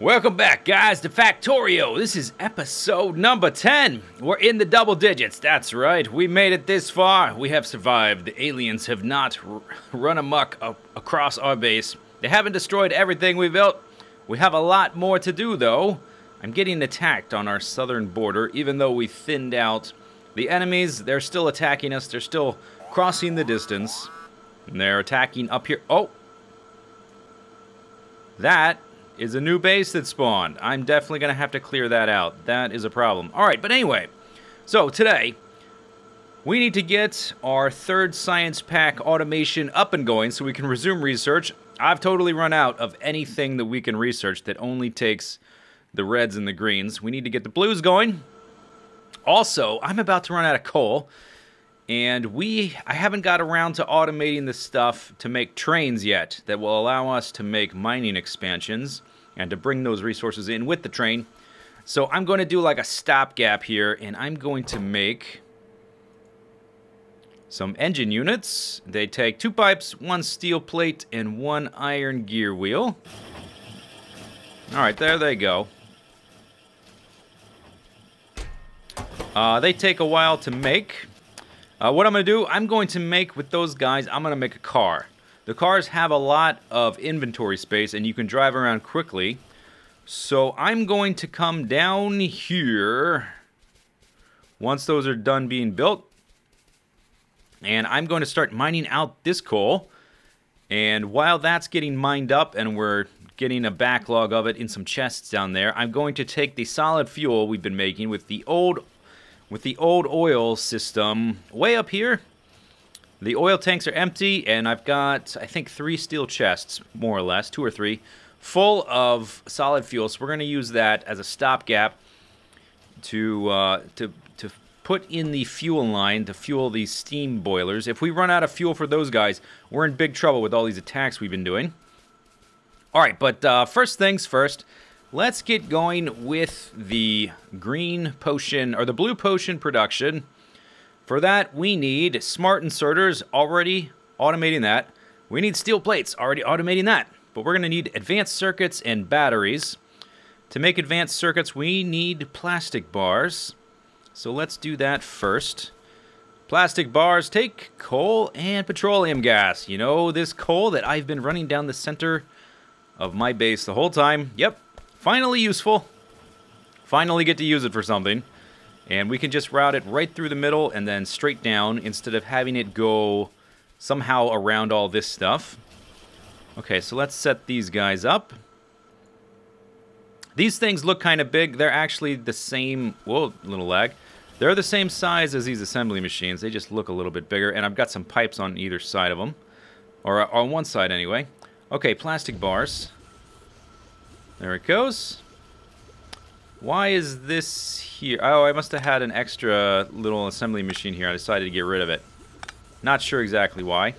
Welcome back, guys, to Factorio. This is episode number 10. We're in the double digits. That's right. We made it this far. We have survived. The aliens have not run amok across our base. They haven't destroyed everything we built. We have a lot more to do, though. I'm getting attacked on our southern border, even though we thinned out the enemies. They're still attacking us. They're still crossing the distance. And they're attacking up here. Oh! That is a new base that spawned. I'm definitely going to have to clear that out. That is a problem. Alright, but anyway. So, today, we need to get our third science pack automation up and going so we can resume research. I've totally run out of anything that we can research that only takes the reds and the greens. We need to get the blues going. Also, I'm about to run out of coal. And I haven't got around to automating the stuff to make trains yet that will allow us to make mining expansions and to bring those resources in with the train. So I'm going to do like a stopgap here, and I'm going to make some engine units. They take 2 pipes, 1 steel plate, and 1 iron gear wheel. Alright, there they go. They take a while to make. What I'm going to do, I'm going to make with those guys, I'm going to make a car. The cars have a lot of inventory space and you can drive around quickly. So I'm going to come down here once those are done being built. And I'm going to start mining out this coal. And while that's getting mined up and we're getting a backlog of it in some chests down there, I'm going to take the solid fuel we've been making with the old oil system way up here. The oil tanks are empty, and I've got, I think, 3 steel chests, more or less, 2 or 3, full of solid fuel. So we're going to use that as a stopgap to put in the fuel line to fuel these steam boilers. If we run out of fuel for those guys, we're in big trouble with all these attacks we've been doing. All right, but first things first. Let's get going with the green potion, or the blue potion production. For that, we need smart inserters, already automating that. We need steel plates, already automating that. But we're going to need advanced circuits and batteries. To make advanced circuits, we need plastic bars. So let's do that first. Plastic bars take coal and petroleum gas. You know, this coal that I've been running down the center of my base the whole time. Yep. Finally useful. Finally get to use it for something. And we can just route it right through the middle and then straight down instead of having it go somehow around all this stuff. Okay, so let's set these guys up. These things look kind of big. They're actually the same... Whoa, little lag. They're the same size as these assembly machines. They just look a little bit bigger. And I've got some pipes on either side of them. Or on one side anyway. Okay, plastic bars. There it goes. Why is this here? Oh, I must have had an extra little assembly machine here. I decided to get rid of it. Not sure exactly why.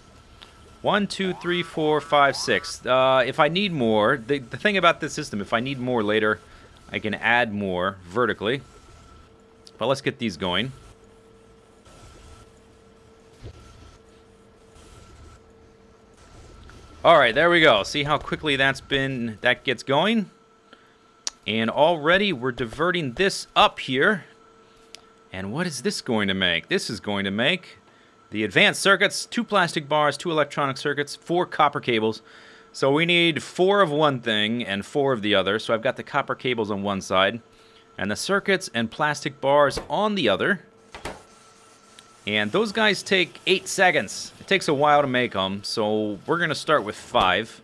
1, 2, 3, 4, 5, 6. If I need more, the thing about this system, if I need more later, I can add more vertically. But let's get these going. Alright, there we go. See how quickly that gets going? And already we're diverting this up here. And what is this going to make? This is going to make the advanced circuits, 2 plastic bars, 2 electronic circuits, 4 copper cables. So we need 4 of one thing and 4 of the other. So I've got the copper cables on one side and the circuits and plastic bars on the other. And those guys take 8 seconds. It takes a while to make them, so we're going to start with 5.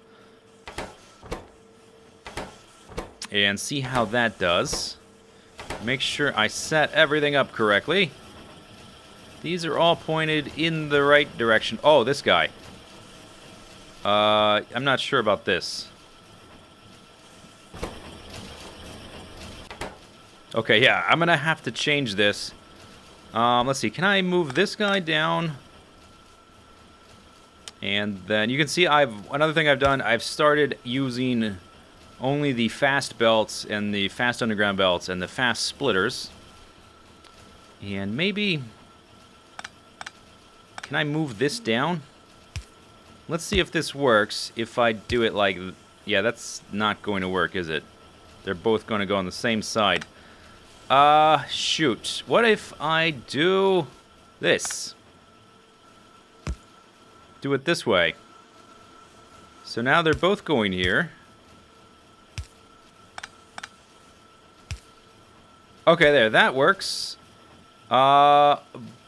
And see how that does. Make sure I set everything up correctly. These are all pointed in the right direction. Oh, this guy. I'm not sure about this. Okay, yeah, I'm going to have to change this. Let's see, can I move this guy down? And then you can see another thing I've done, I've started using only the fast belts and the fast underground belts and the fast splitters. And maybe, can I move this down? Let's see if this works if I do it like, yeah, that's not going to work, is it? they're both going to go on the same side. Shoot. What if I do this? Do it this way. So now they're both going here. Okay, there, that works. But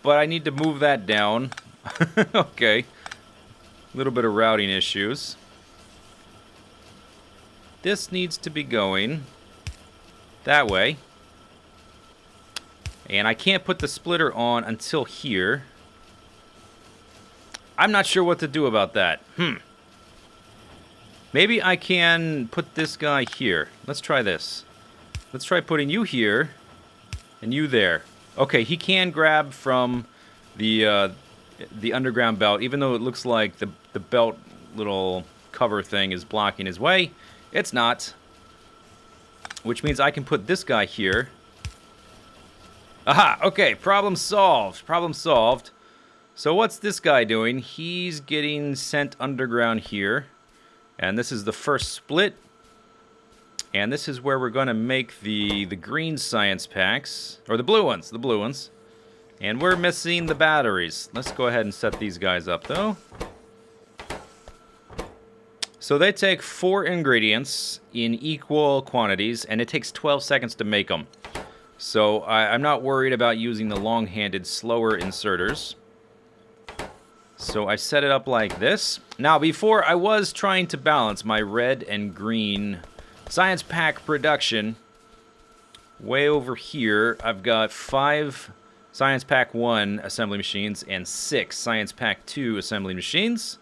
I need to move that down. Okay. A little bit of routing issues. This needs to be going that way. And I can't put the splitter on until here. I'm not sure what to do about that. Maybe I can put this guy here. Let's try this. Let's try putting you here and you there. Okay, he can grab from the underground belt, even though it looks like the belt little cover thing is blocking his way. It's not. Which means I can put this guy here. Aha, okay, problem solved. Problem solved. So what's this guy doing? He's getting sent underground here. And this is the first split. And this is where we're going to make the green science packs. Or the blue ones, the blue ones. And we're missing the batteries. Let's go ahead and set these guys up, though. So they take 4 ingredients in equal quantities, and it takes 12 seconds to make them. So I'm not worried about using the long-handed, slower inserters. So I set it up like this. Now, before I was trying to balance my red and green science pack production. Way over here, I've got 5 Science Pack 1 assembly machines and 6 Science Pack 2 assembly machines.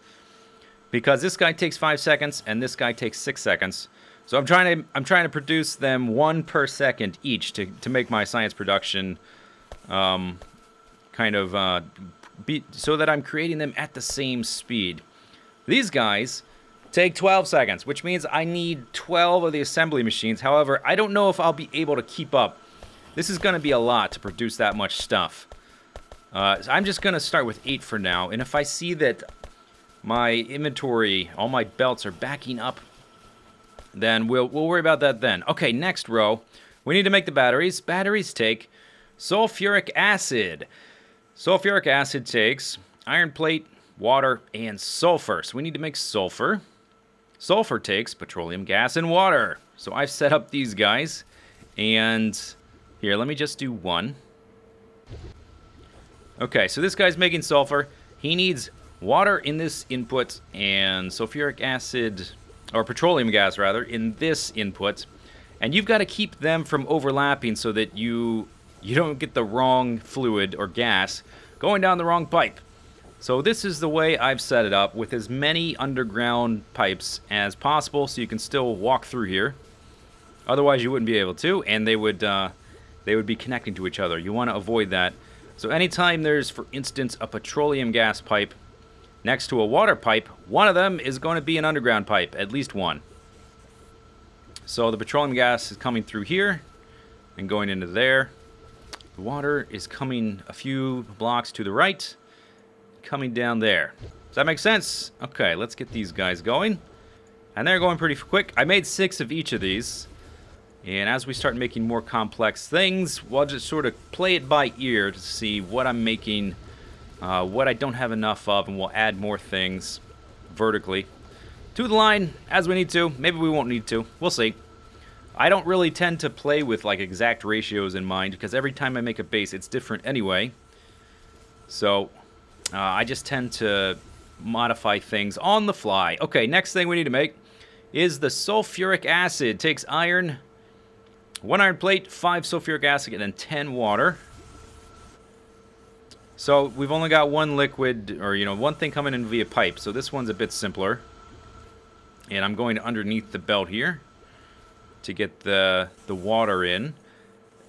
Because this guy takes 5 seconds and this guy takes 6 seconds. So I'm trying to produce them 1 per second each to make my science production so that I'm creating them at the same speed. These guys take 12 seconds, which means I need 12 of the assembly machines. However, I don't know if I'll be able to keep up. This is going to be a lot to produce that much stuff. So I'm just going to start with 8 for now, and if I see that my inventory, all my belts are backing up, then we'll worry about that then. Okay, next row. We need to make the batteries. Batteries take sulfuric acid. Sulfuric acid takes iron plate, water, and sulfur. So we need to make sulfur. Sulfur takes petroleum gas and water. So I've set up these guys. And here, let me just do 1. Okay, so this guy's making sulfur. He needs water in this input and sulfuric acid, or petroleum gas rather, in this input. And you've got to keep them from overlapping so that you don't get the wrong fluid or gas going down the wrong pipe. So this is the way I've set it up, with as many underground pipes as possible so you can still walk through here. Otherwise you wouldn't be able to, and they would be connecting to each other. You want to avoid that. So anytime there's, for instance, a petroleum gas pipe next to a water pipe, one of them is going to be an underground pipe, at least one. So the petroleum gas is coming through here and going into there. The water is coming a few blocks to the right, coming down there. Does that make sense? Okay, let's get these guys going. And they're going pretty quick. I made 6 of each of these. And as we start making more complex things, we'll just sort of play it by ear to see what I'm making, what I don't have enough of, and we'll add more things vertically to the line as we need to. Maybe we won't need to. We'll see. I don't really tend to play with like exact ratios in mind, because every time I make a base, it's different anyway. So I just tend to modify things on the fly. Okay, next thing we need to make is the sulfuric acid. Takes iron, 1 iron plate, 5 sulfuric acid, and then 10 water. So we've only got 1 liquid, or 1 thing coming in via pipe. So this one's a bit simpler. And I'm going underneath the belt here to get the water in.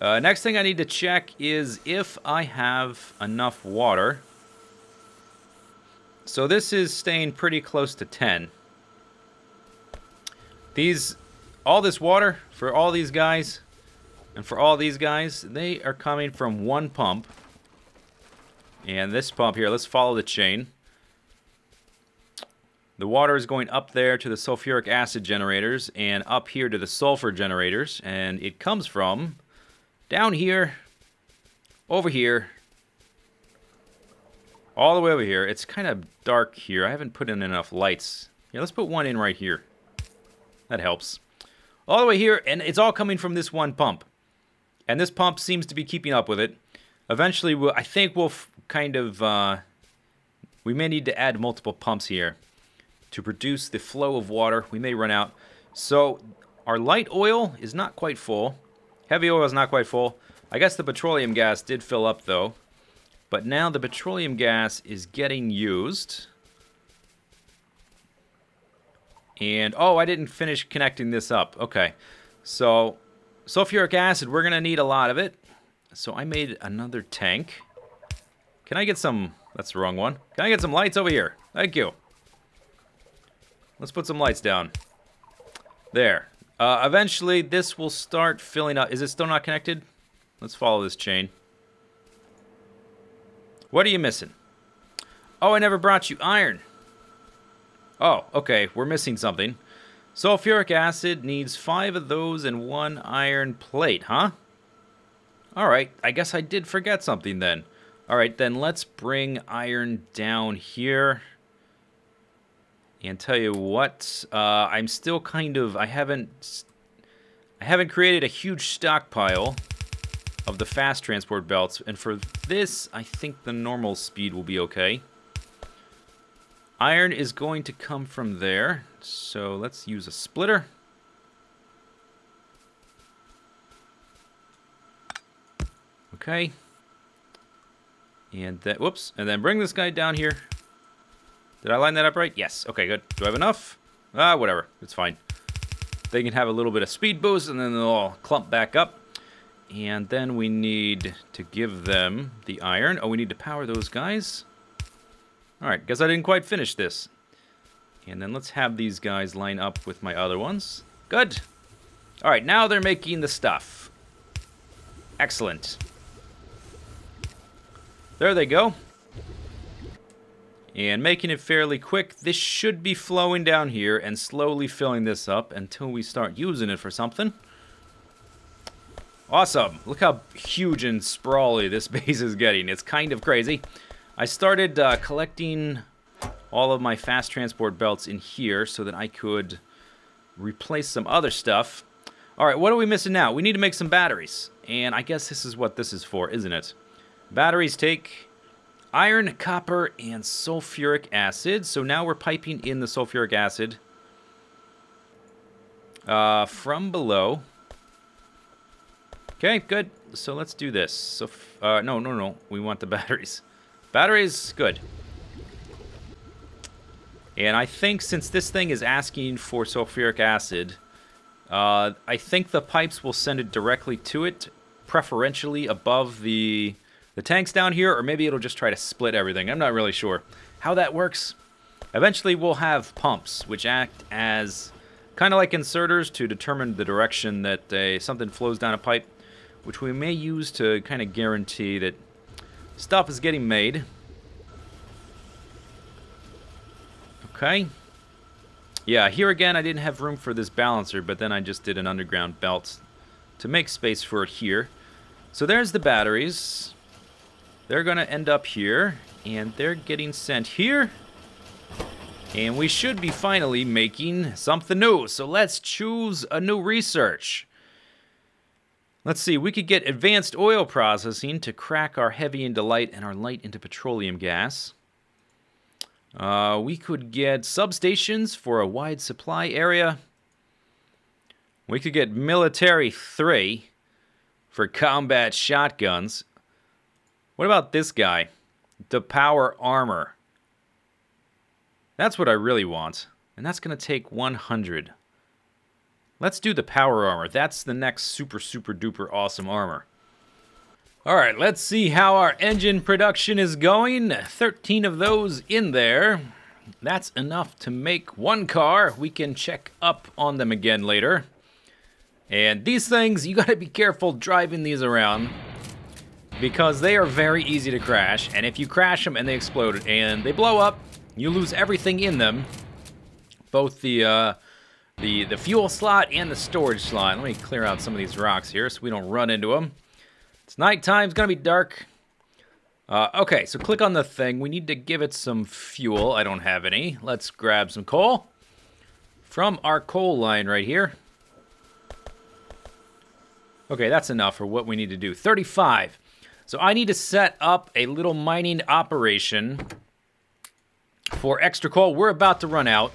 Next thing I need to check is if I have enough water. So this is staying pretty close to 10. All this water for all these guys and for all these guys, they are coming from 1 pump. And this pump here, let's follow the chain. The water is going up there to the sulfuric acid generators and up here to the sulfur generators. And it comes from down here, over here, all the way over here. It's kind of dark here. I haven't put in enough lights. Yeah, let's put one in right here. That helps. All the way here, and it's all coming from this one pump. And this pump seems to be keeping up with it. Eventually, I think we'll kind of... we may need to add multiple pumps here to produce the flow of water. We may run out. So our light oil is not quite full. Heavy oil is not quite full. I guess the petroleum gas did fill up though. But now the petroleum gas is getting used. And, oh, I didn't finish connecting this up. Okay. So sulfuric acid, we're going to need a lot of it. So I made another tank. Can I get some... That's the wrong one. Can I get some lights over here? Thank you. Let's put some lights down. There. Eventually, this will start filling up. Is it still not connected? Let's follow this chain. What are you missing? Oh, I never brought you iron. Oh, okay. We're missing something. Sulfuric acid needs 5 of those and 1 iron plate, huh? Alright, I guess I did forget something then. Alright, then let's bring iron down here. And tell you what, I'm still kind of... I haven't created a huge stockpile of the fast transport belts. And for this, I think the normal speed will be okay. Iron is going to come from there. So let's use a splitter. Okay. And that, whoops, and then bring this guy down here. Did I line that up right? Yes. Okay, good. Do I have enough? Whatever. It's fine. They can have a little bit of speed boost, and then they'll all clump back up. And then we need to give them the iron. Oh, we need to power those guys. Alright, guess I didn't quite finish this. And then let's have these guys line up with my other ones. Good. Alright, now they're making the stuff. Excellent. There they go. And making it fairly quick, this should be flowing down here and slowly filling this up until we start using it for something. Awesome. Look how huge and sprawly this base is getting. It's kind of crazy. I started collecting all of my fast transport belts in here so that I could replace some other stuff. Alright, what are we missing now? We need to make some batteries. And I guess this is what this is for, isn't it? Batteries take iron, copper, and sulfuric acid. So now we're piping in the sulfuric acid from below. Okay, good. So let's do this. So, no. We want the batteries. Batteries, good. And I think since this thing is asking for sulfuric acid, I think the pipes will send it directly to it, preferentially above the tanks down here, or maybe it'll just try to split everything. I'm not really sure how that works. Eventually we'll have pumps, which act as kind of like inserters to determine the direction that something flows down a pipe, which we may use to kind of guarantee that stuff is getting made. Okay. Yeah, here again I didn't have room for this balancer, but then I just did an underground belt to make space for it here. So there's the batteries. They're going to end up here, and they're getting sent here. And we should be finally making something new. So let's choose a new research. Let's see, we could get advanced oil processing to crack our heavy into light and our light into petroleum gas. We could get substations for a wide supply area. We could get military 3 for combat shotguns. What about this guy? The power armor. That's what I really want. And that's going to take 100. Let's do the power armor. That's the next super duper awesome armor. Alright, let's see how our engine production is going. 13 of those in there. That's enough to make 1 car. We can check up on them again later. And these things, you gotta be careful driving these around, because they are very easy to crash, and if you crash them and they explode and they blow up, you lose everything in them, both the fuel slot and the storage slot. Let me clear out some of these rocks here so we don't run into them. It's nighttime. It's going to be dark. Okay, so click on the thing. We need to give it some fuel. I don't have any. Let's grab some coal from our coal line right here. Okay, that's enough for what we need to do. 35. So I need to set up a little mining operation for extra coal. We're about to run out.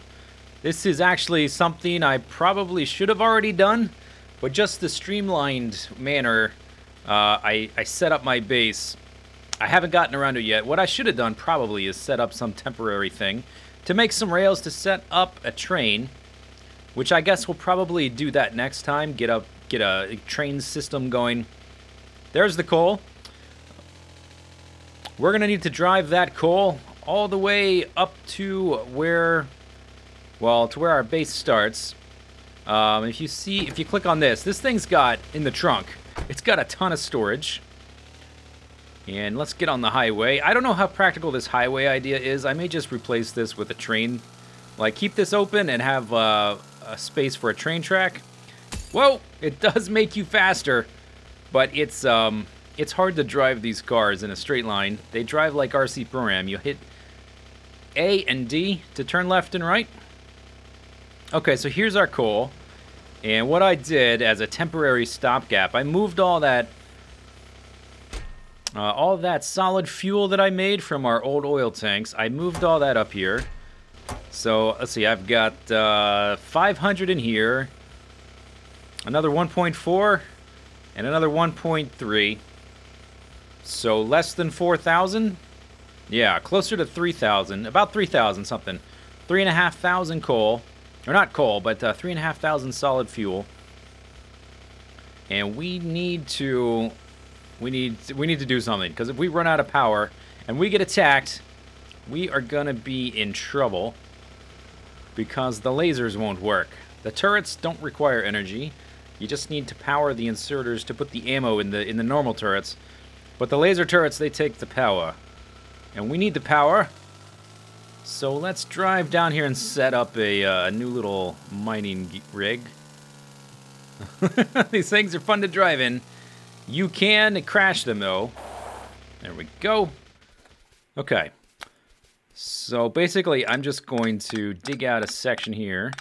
This is actually something I probably should have already done, but just the streamlined manner I set up my base. I haven't gotten around to it yet. What I should have done probably is set up some temporary thing to make some rails to set up a train, which I guess we'll probably do that next time. Get a train system going. There's the coal. We're gonna need to drive that coal all the way up to where, well, to where our base starts. If you click on this thing's got, in the trunk, it's got a ton of storage. And let's get on the highway. I don't know how practical this highway idea is. I may just replace this with a train. Like, keep this open and have a space for a train track. Whoa! It does make you faster, but it's hard to drive these cars in a straight line. They drive like RC Program. You hit A and D to turn left and right. Okay, so here's our coal. And what I did as a temporary stopgap, I moved all that solid fuel that I made from our old oil tanks. I moved all that up here. So let's see, I've got 500 in here, another 1.4, and another 1.3. So less than 4,000. Yeah, closer to 3,000, about 3,000 something. 3,500 coal. Or not coal, but 3,500 solid fuel. And we need to do something, because if we run out of power and we get attacked, we are gonna be in trouble because the lasers won't work. The turrets don't require energy. You just need to power the inserters to put the ammo in the normal turrets. But the laser turrets, they take the power. And we need the power. So let's drive down here and set up a new little mining rig. These things are fun to drive in. You can crash them, though. There we go. Okay. So basically, I'm just going to dig out a section here.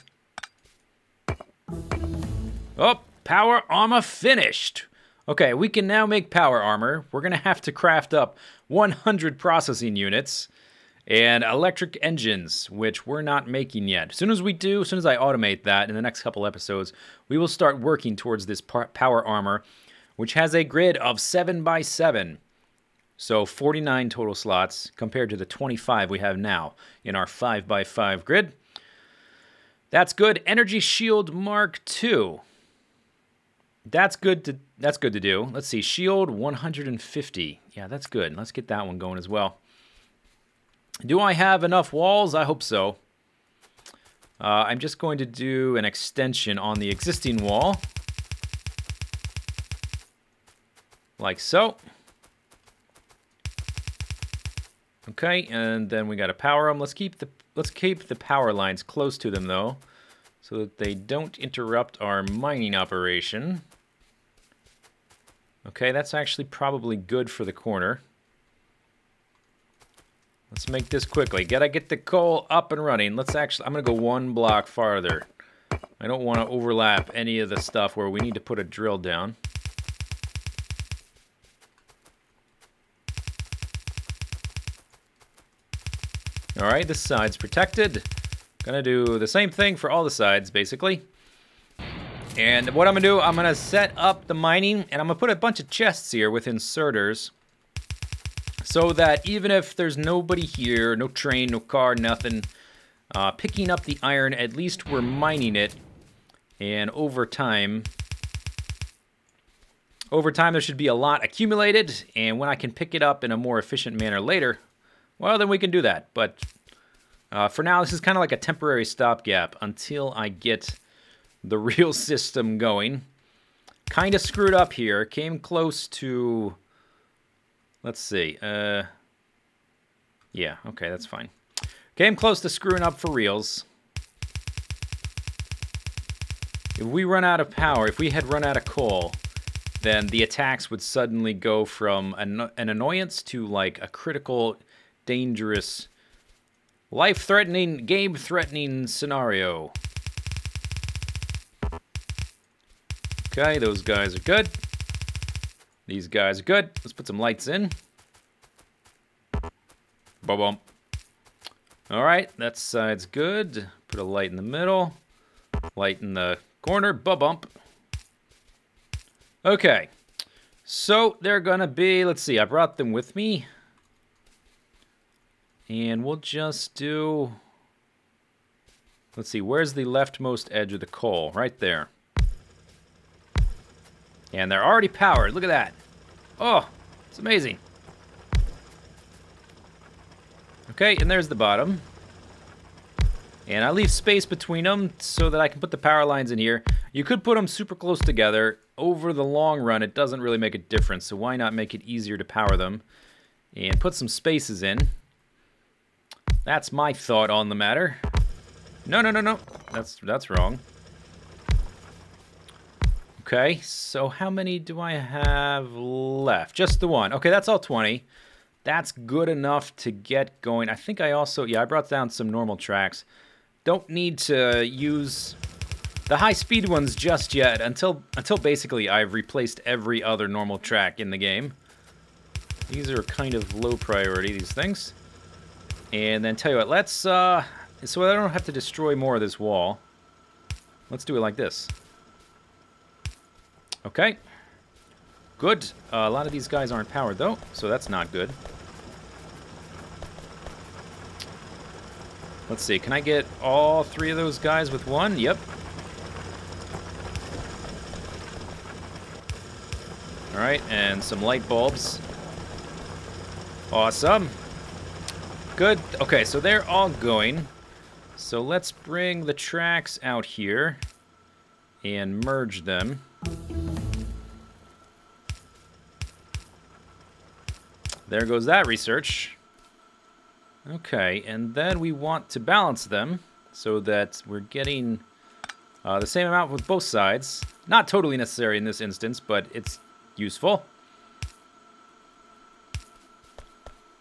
Oh, power armor finished. Okay, we can now make power armor. We're going to have to craft up 100 processing units and electric engines, which we're not making yet. As soon as we do, as soon as I automate that in the next couple episodes, we will start working towards this power armor, which has a grid of 7 by 7. So 49 total slots compared to the 25 we have now in our 5 by 5 grid. That's good. Energy Shield Mark II. That's good to do. Let's see, shield 150. Yeah, that's good. Let's get that one going as well. Do I have enough walls? I hope so. I'm just going to do an extension on the existing wall. Like so. Okay, and then we got to power them. Let's keep the power lines close to them though, so that they don't interrupt our mining operation. Okay, that's actually probably good for the corner. Let's make this quickly. Gotta get the coal up and running. I'm gonna go one block farther. I don't want to overlap any of the stuff where we need to put a drill down. Alright, this side's protected. Gonna do the same thing for all the sides, basically. And what I'm gonna do, I'm gonna set up the mining, and I'm gonna put a bunch of chests here with inserters, so that even if there's nobody here, no train, no car, nothing, picking up the iron, at least we're mining it. And over time there should be a lot accumulated, and when I can pick it up in a more efficient manner later, well, then we can do that. But for now, this is kind of like a temporary stopgap until I get the real system going. Kind of screwed up here. Came close to... Let's see. Yeah, okay, that's fine. Came close to screwing up for reals. If we run out of power, if we had run out of coal, then the attacks would suddenly go from an annoyance to like a critical, dangerous, life-threatening, game-threatening scenario. Okay, those guys are good. These guys are good. Let's put some lights in. Ba-bump. Alright, that side's good. Put a light in the middle. Light in the corner. Ba-bump. Okay. So, they're gonna be... Let's see, I brought them with me. And we'll just do... Let's see, where's the leftmost edge of the coal? Right there. And they're already powered. Look at that. Oh, it's amazing. Okay, and there's the bottom. And I leave space between them so that I can put the power lines in here. You could put them super close together. Over the long run, it doesn't really make a difference, so why not make it easier to power them? And put some spaces in. That's my thought on the matter. No. That's wrong. Okay, so how many do I have left? Just the one. Okay, that's all 20. That's good enough to get going. I think I also... Yeah, I brought down some normal tracks. Don't need to use the high-speed ones just yet until basically I've replaced every other normal track in the game. These are kind of low priority, these things. And then tell you what, let's... so I don't have to destroy more of this wall. Let's do it like this. Okay. Good. A lot of these guys aren't powered, though, so that's not good. Let's see. Can I get all three of those guys with one? Yep. All right, and some light bulbs. Awesome. Good. Okay, so they're all going. So let's bring the tracks out here and merge them. There goes that research. Okay, and then we want to balance them so that we're getting the same amount with both sides. Not totally necessary in this instance, but it's useful.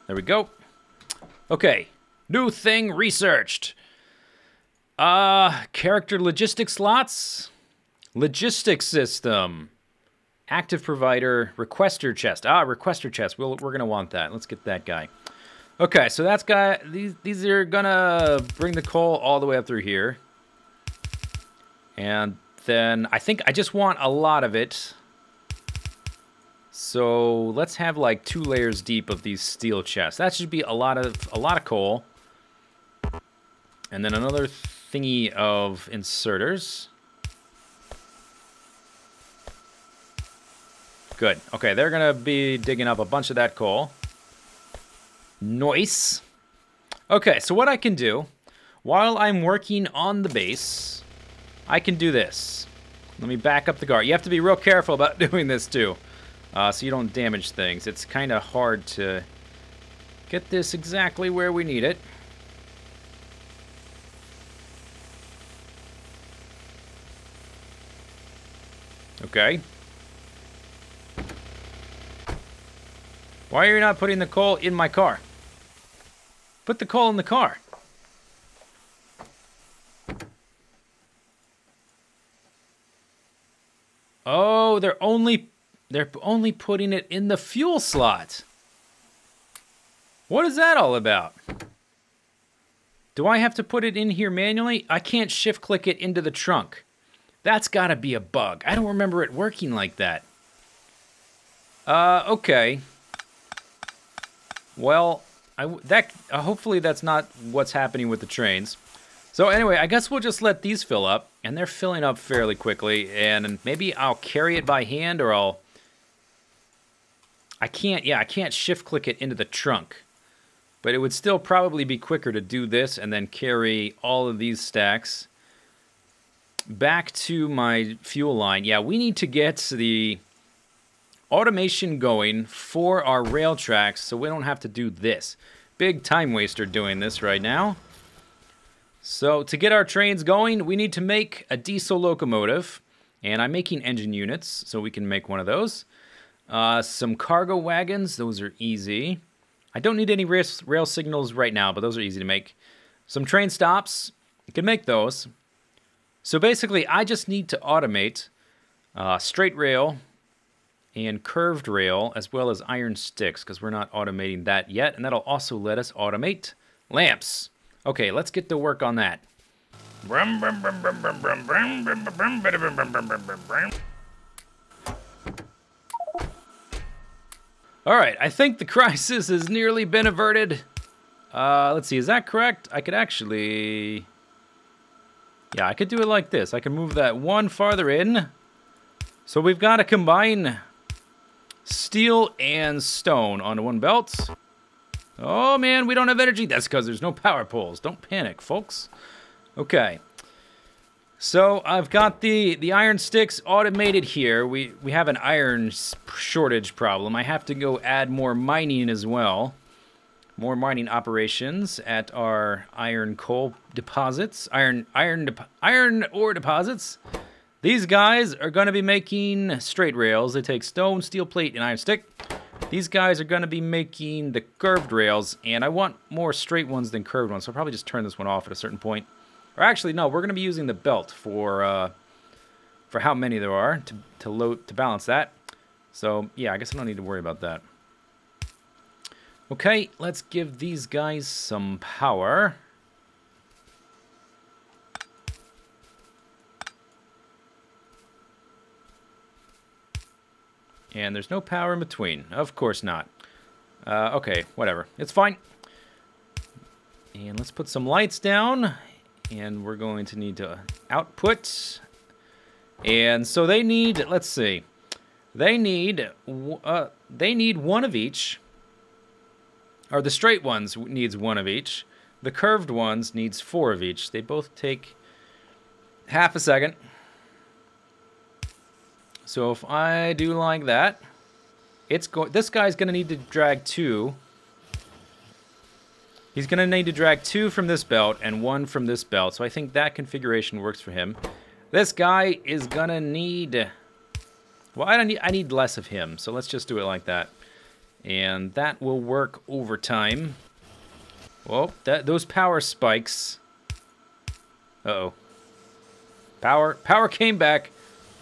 There we go. Okay, new thing researched. Character logistics slots. Logistics system. Active provider, requester chest. Requester chest. We're gonna want that. Let's get that guy. Okay, so that's guy. These are gonna bring the coal all the way up through here, and then I think I just want a lot of it. So let's have like 2 layers deep of these steel chests. That should be a lot of coal, and then another thingy of inserters. Good. Okay, they're gonna be digging up a bunch of that coal. Nice. Okay, so what I can do, while I'm working on the base, I can do this. Let me back up the guard. You have to be real careful about doing this too, so you don't damage things. It's kind of hard to get this exactly where we need it. Okay. Why are you not putting the coal in my car? Put the coal in the car. Oh, they're only putting it in the fuel slot. What is that all about? Do I have to put it in here manually? I can't shift click it into the trunk. That's gotta be a bug. I don't remember it working like that. Okay. Well, hopefully that's not what's happening with the trains. So anyway, I guess we'll just let these fill up, and they're filling up fairly quickly, and maybe I'll carry it by hand, or I can't shift click it into the trunk. But it would still probably be quicker to do this and then carry all of these stacks back to my fuel line. Yeah, we need to get the automation going for our rail tracks so we don't have to do this. Big time waster doing this right now. So to get our trains going, we need to make a diesel locomotive. And I'm making engine units, so we can make one of those. Some cargo wagons, those are easy. I don't need any rail signals right now, but those are easy to make. Some train stops, you can make those. So basically, I just need to automate straight rail and curved rail, as well as iron sticks, because we're not automating that yet, and that'll also let us automate lamps. Okay, let's get to work on that. Alright, I think the crisis has nearly been averted. Let's see, is that correct? I could actually... Yeah, I could do it like this. I can move that one farther in. So we've got to combine steel and stone onto one belt. Oh man, we don't have energy. That's because there's no power poles. Don't panic, folks. Okay. So I've got the iron sticks automated here. We have an iron shortage problem. I have to go add more mining as well. More mining operations at our iron coal deposits. Iron ore deposits. These guys are going to be making straight rails. They take stone, steel plate, and iron stick. These guys are going to be making the curved rails, and I want more straight ones than curved ones, so I'll probably just turn this one off at a certain point. Or actually, no, we're going to be using the belt for how many there are to balance that. So, yeah, I guess I don't need to worry about that. Okay, let's give these guys some power. And there's no power in between. Of course not. Okay, whatever. It's fine. And let's put some lights down. And we're going to need to output. And so they need, let's see. They need one of each. Or the straight ones needs one of each. The curved ones needs 4 of each. They both take half a second. So if I do like that, this guy's going to need to drag 2. He's going to need to drag 2 from this belt and 1 from this belt. So I think that configuration works for him. This guy is going to need... Well, I need less of him. So let's just do it like that. And that will work over time. Well, those power spikes. Uh-oh. Power came back.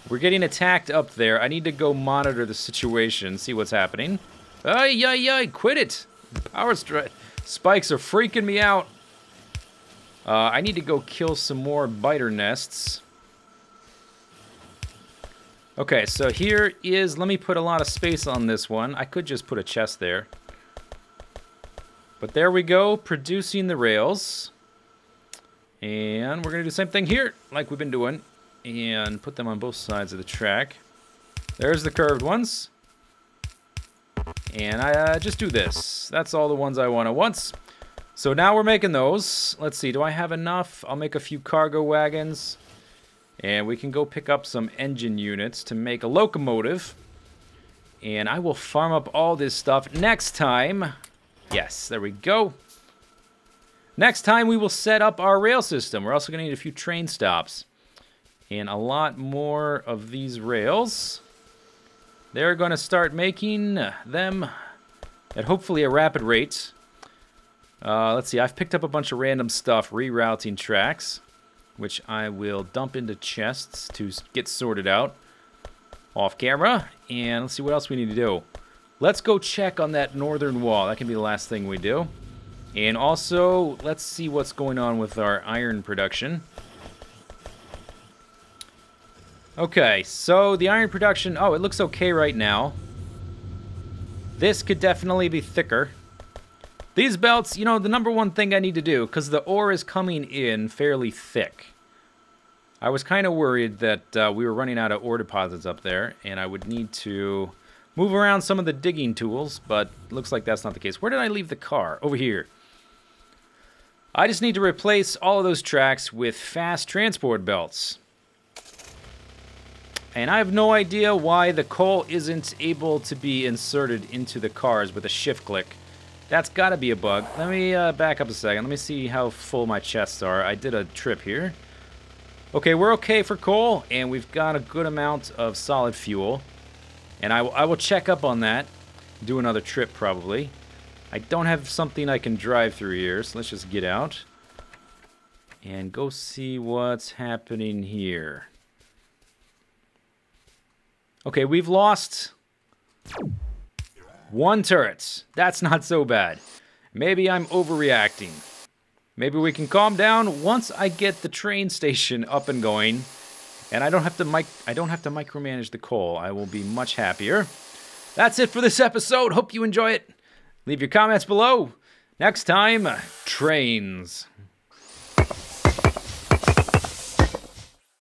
We're getting attacked up there. I need to go monitor the situation, see what's happening. Ay, quit it. The power spikes are freaking me out. I need to go kill some more biter nests. Okay, so here is, let me put a lot of space on this one. I could just put a chest there. But there we go, producing the rails. And we're going to do the same thing here, like we've been doing. And put them on both sides of the track. There's the curved ones. And I just do this. That's all the ones I want at once. So now we're making those. Let's see, do I have enough? I'll make a few cargo wagons. And we can go pick up some engine units to make a locomotive. And I will farm up all this stuff next time. Yes, there we go. Next time we will set up our rail system. We're also going to need a few train stops. And a lot more of these rails. They're going to start making them at hopefully a rapid rate. Let's see, I've picked up a bunch of random stuff, rerouting tracks, which I will dump into chests to get sorted out off camera. And let's see what else we need to do. Let's go check on that northern wall. That can be the last thing we do. And also, let's see what's going on with our iron production. Okay, so the iron production, oh, it looks okay right now. This could definitely be thicker. These belts, you know, the number one thing I need to do, because the ore is coming in fairly thick. I was kind of worried that we were running out of ore deposits up there, and I would need to move around some of the digging tools, but looks like that's not the case. Where did I leave the car? Over here. I just need to replace all of those tracks with fast transport belts. And I have no idea why the coal isn't able to be inserted into the cars with a shift click. That's got to be a bug. Let me back up a second. Let me see how full my chests are. I did a trip here. Okay, we're okay for coal, and we've got a good amount of solid fuel. And I will check up on that. Do another trip, probably. I don't have something I can drive through here, so let's just get out. And go see what's happening here. Okay, we've lost 1 turret. That's not so bad. Maybe I'm overreacting. Maybe we can calm down once I get the train station up and going, and I don't have to micromanage the coal. I will be much happier. That's it for this episode. Hope you enjoy it. Leave your comments below. Next time, trains.